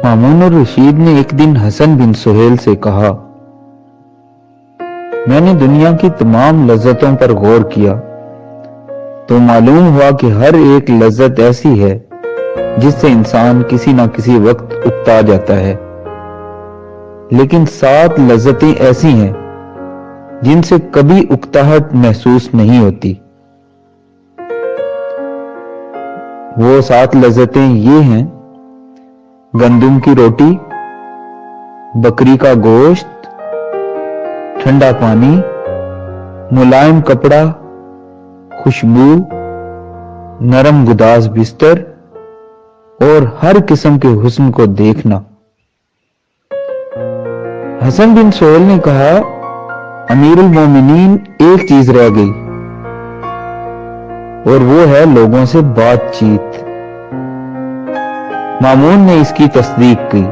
مامون الرشید نے ایک دن حسن بن سہیل سے کہا، میں نے دنیا کی تمام لذتوں پر غور کیا تو معلوم ہوا کہ ہر ایک لذت ایسی ہے جس سے انسان کسی نہ کسی وقت اکتا جاتا ہے، لیکن 7 لذتیں ایسی ہیں جن سے کبھی اکتاہٹ محسوس نہیں ہوتی۔ وہ 7 لذتیں یہ ہیں: گندم کی روٹی، بکری کا گوشت، ٹھنڈا پانی، ملائم کپڑا، خوشبو، نرم گداز بستر اور ہر قسم کے حسن کو دیکھنا۔ حسن بن سہیل نے کہا، امیر المومنین ایک چیز رہ گئی اور وہ ہے لوگوں سے بات چیت۔ مامون نے اس کی تصدیق کی۔